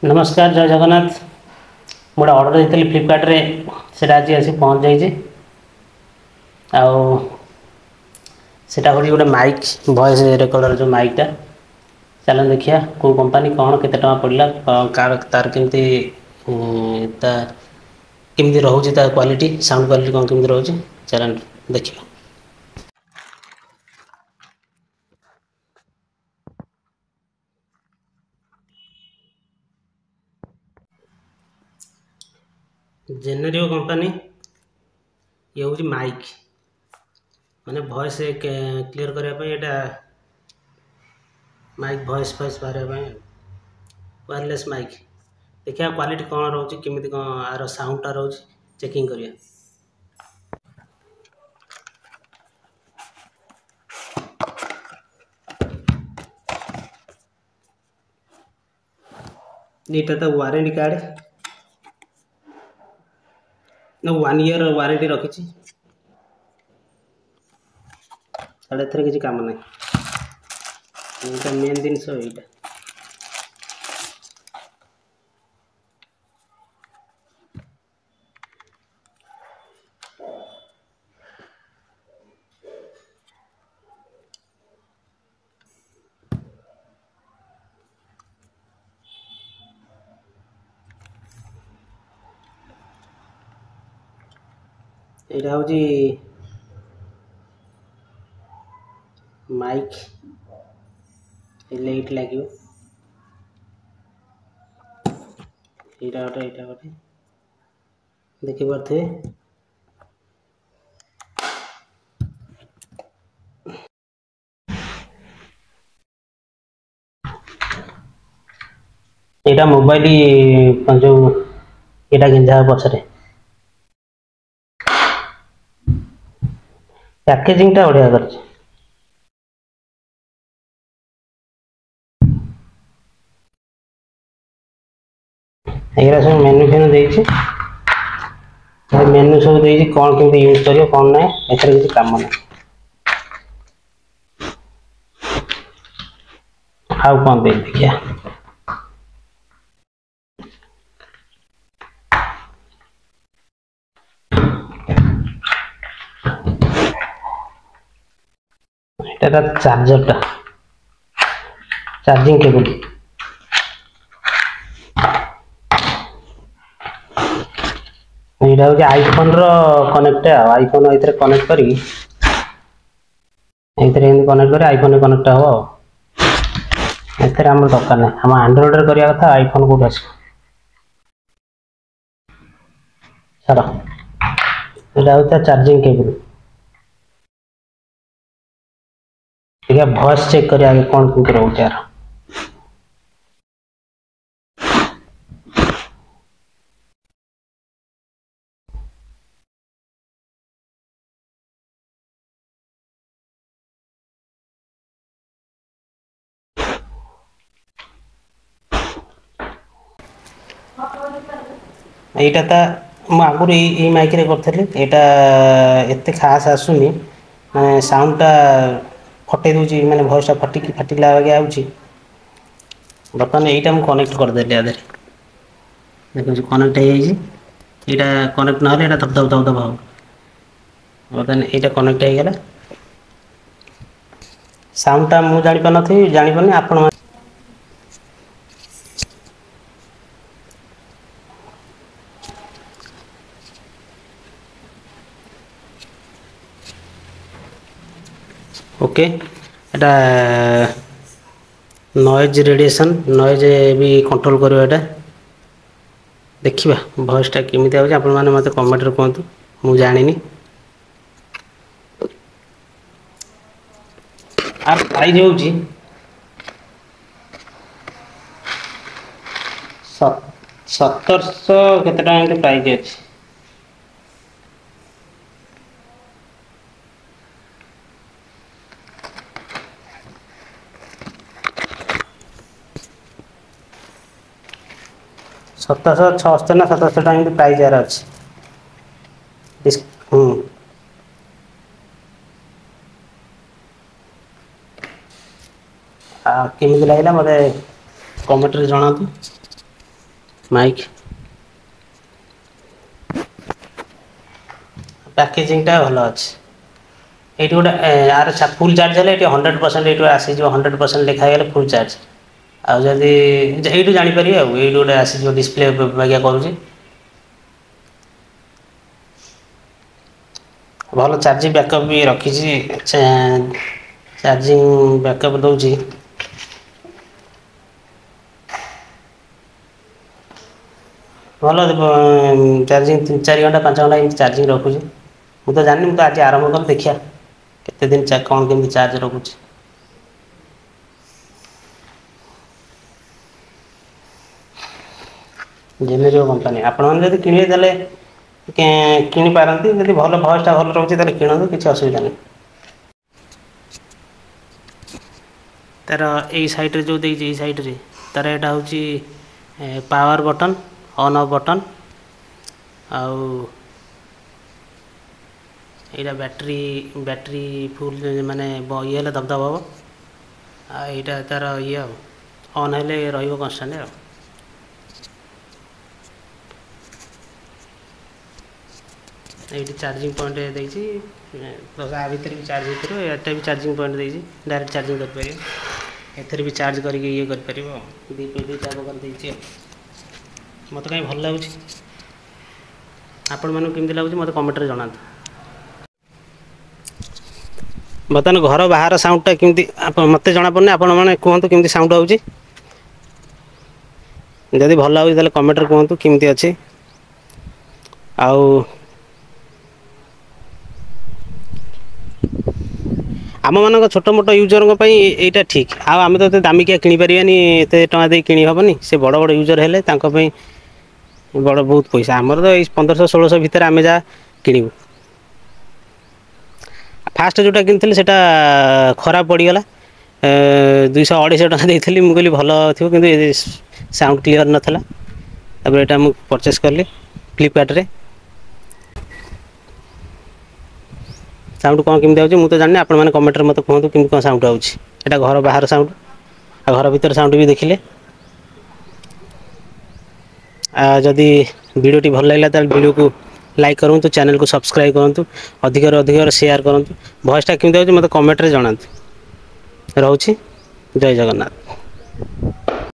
नमस्कार जय जगन्नाथ। गोटे अर्डर देती फ्लिपकार्ट रे सेटा आज आसी पहुँच जाइए। सेटा हूँ गोटे माइक वॉइस रेकर्डर जो माइकटा चलन देखिए कौ कंपानी कौन केते टका पड़ला तार केमती केमती रोचे क्वालिटी साउंड क्वालिटी कौन केमती रोचे चलन देखिए। जेनेरियो कंपानी ये हूँ माइक माने वॉइस क्लियर करने एटा माइक वॉइस बाहर वायरलेस माइक देखिए क्वालिटी कौन रोचे केमती कौन आर साउंडटा रोचे चेकिंग करिए। ये तो वारंटी कार्ड 1 ईयर वारंटी रखी किसी काम ना मेन जिनस यहाँ हूँ माइक लाइट लगे यहाँ गोटे देखी पारे यहाँ मोबाइल जो यहाँ गेंजा पछरे पैकेजिंग टा बढ़िया कर सब मेनू फेनू मेनू सब कौन केमती यूज कर कौन ना एथर किसी काम ना आउ कौन दे देखिए। चार्जर टा चार्जिंग केबल यहाँ हूँ आईफोन कनेक्ट आईफोन ये कनेक्ट करी कनेक्ट कर आईफोन कनेक्ट हम आम दरकार ना आम आंड्रॉइड करवा कथा आईफोन कौट आस छाड़ यहाँ हूँ चार्जिंग केबल देखिए वॉइस चेक करिए आगे कौन केमती रोचे यार यहाँ तो आगुरी ये माइक करी यहाँ एत खास आसुनी मैं साउंडटा फटे दूसरी मैंने भॉइसटा फाटिला आगे बर्तमान यहीटा मुझे कनेक्ट करदेली आधे देखो कनेक्ट यहाँ कनेक्ट ना यहाँ धप धप धप धप हम बर्तमान यहाँ कनेक्ट होगला साउंडटा मुझे जापारी जापारे आपण ओके एटा नॉइज रेडिएशन नॉइज भी कंट्रोल करियो एटा देखिबा वॉइसटा केमिति आउछ आपण माने मते कमेंट रे कहंतु मु जानिनी आर प्राइस होउची 1700 केते टाइम के प्राइस अछि 1776 ना 1700 टाइम के प्राइस यार अछि केमी लगे मत कमेंट रे जनातु। ମାଇକ୍ ପ୍ୟାକେଜିଂଟା ଭଲ ଅଛି। ଏଇଠି ଗୋଟେ ଆର ଫୁଲ୍ ଚାର୍ଜ ହେଲେ ଏଠି 100% ଏଇଠୁ ଆସିଯିବ 100% ଲେଖା ହେଇଗଲେ ଫୁଲ୍ ଚାର୍ଜ। ଆଉ ଯଦି ଏଇଠୁ ଜାଣିପାରିବେ ଆଉ ଏଇଠୁ ଗୋଟେ ଆସିଯିବ ଡିସପ୍ଲେ ବାଗିଆ କରୁଛି। ଭଲ ଚାର୍ଜିଂ ବ୍ୟାକଅପ୍ ବି ରଖିଛି ଚାର୍ଜିଂ ବ୍ୟାକଅପ୍ ଦଉଛି। ଭଲ ଚାର୍ଜିଂ 3-4 ଘଣ୍ଟା 5 ଘଣ୍ଟା ଏମିତି ଚାର୍ଜିଂ ରଖୁଛି। ମୁଁ ତ ଜାଣିନି ମୁଁ ତ ଆଜି ଆରମ୍ଭ କଲି ଦେଖିବା କେତେ ଦିନ କଣ କେମିତି ଚାର୍ଜ ରଖୁଛି। ଜେନେରିଓ କମ୍ପାନୀ ଆପଣମାନେ ଯଦି କିଣିବେ ତାହେଲେ କିଣିପାରନ୍ତି ଯଦି ଭଲ ଭଏସଟା ଭଲ ରହୁଛି ତାହେଲେ କିଣନ୍ତୁ କିଛି ଅସୁବିଧା ନାହିଁ। ତାର ଏଇ ସାଇଡ଼ରେ ଯେଉଁ ଦେଇଛି ଏଇ ସାଇଡ଼ରେ ତାର ଏଇଟା ହେଉଛି power button on off button ଆଉ ଏଇଟା ବ୍ୟାଟେରୀ ଫୁଲ୍ ମାନେ ଇଏ ହେଲେ ଦବଦବ ହେବ। ଆଉ ଏଇଟା ତାର ଇଏ ଆଉ ଅନ୍ ହେଲେ ରହିବ କନଷ୍ଟାଣ୍ଟ ଆଉ। ଏଇଠି ଚାର୍ଜିଂ ପଏଣ୍ଟ ଦେଇଛି ଆ ଭିତରେ ବି ଚାର୍ଜ ହେଇପାରିବ ଏଟା ବି ଚାର୍ଜିଂ ପଏଣ୍ଟ ଦେଇଛି ଡାଇରେକ୍ଟ ଚାର୍ଜିଂ କରିପାରିବ। ଏଥିରେ ବି ଚାର୍ଜ କରିକି ଇଏ କରିପାରିବ ଦୁଇଟା ପ୍ରକାର ଦେଇଛି ଆଉ। ମୋତେ କାହିଁ ଭଲ ଲାଗୁଛି ଆପଣମାନଙ୍କୁ କେମିତି ଲାଗୁଛି ମୋତେ କମେଣ୍ଟରେ ଜଣାନ୍ତୁ। ବର୍ତ୍ତମାନ ଘର ବାହାର ସାଉଣ୍ଡଟା କେମିତି ମୋତେ ଜଣାପଡ଼ୁନି ଆପଣମାନେ କୁହନ୍ତୁ କେମିତି ସାଉଣ୍ଡ ହେଉଛି। ଯଦି ଭଲ ଲାଗୁଛି ତାହେଲେ କମେଣ୍ଟରେ କୁହନ୍ତୁ କେମିତି ଅଛି। ଆଉ ଆମମାନଙ୍କ ଛୋଟ ମୋଟ ୟୁଜରଙ୍କ ପାଇଁ ଏଇଟା ଠିକ୍ ଆଉ ଆମେ ତ ଏତେ ଦାମିକିଆ କିଣିପାରିବାନି ଏତେ ଟଙ୍କା ଦେଇ କିଣି ହେବନି ସେ ବଡ଼ ବଡ଼ ୟୁଜର୍ ହେଲେ ତାଙ୍କ ପାଇଁ ବଡ଼ ବହୁତ ପଇସା ଆମର ତ ଏଇ 1500-1600 ଭିତରେ ଆମେ ଯାହା କିଣିବୁ। ଫାଷ୍ଟ ଯେଉଁଟା କିଣିଥିଲି ସେଇଟା ଖରାପ ପଡ଼ିଗଲା 200-250 ଟଙ୍କା ଦେଇଥିଲି ମୁଁ କହିଲି ଭଲ ଥିବ କିନ୍ତୁ ସାଉଣ୍ଡ କ୍ଲିଅର୍ ନଥିଲା ତାପରେ ଏଇଟା ମୁଁ ପରଚେସ୍ କଲି ଫ୍ଲିପକାର୍ଟରେ। ସାଉଣ୍ଡ କଣ କେମିତି ଆଉଛି ମୁଁ ତ ଜାଣିନି ଆପଣମାନେ କମେଣ୍ଟରେ ମୋତେ କୁହନ୍ତୁ କେମିତି କଣ ସାଉଣ୍ଡ ଆଉଛି। ଏଇଟା ଘର ବାହାର ସାଉଣ୍ଡ ଆଉ ଘର ଭିତର ସାଉଣ୍ଡ ବି ଦେଖିଲେ। ଆଉ ଯଦି ଭିଡ଼ିଓଟି ଭଲ ଲାଗିଲା ତାହେଲେ ଭିଡ଼ିଓକୁ ଲାଇକ୍ କରନ୍ତୁ ଚ୍ୟାନେଲକୁ ସବସ୍କ୍ରାଇବ୍ କରନ୍ତୁ ଅଧିକରୁ ଅଧିକରେ ସେୟାର କରନ୍ତୁ। ଭଏସଟା କେମିତି ହେଉଛି ମୋତେ କମେଣ୍ଟରେ ଜଣାନ୍ତୁ। ରହୁଛି ଜୟ ଜଗନ୍ନାଥ।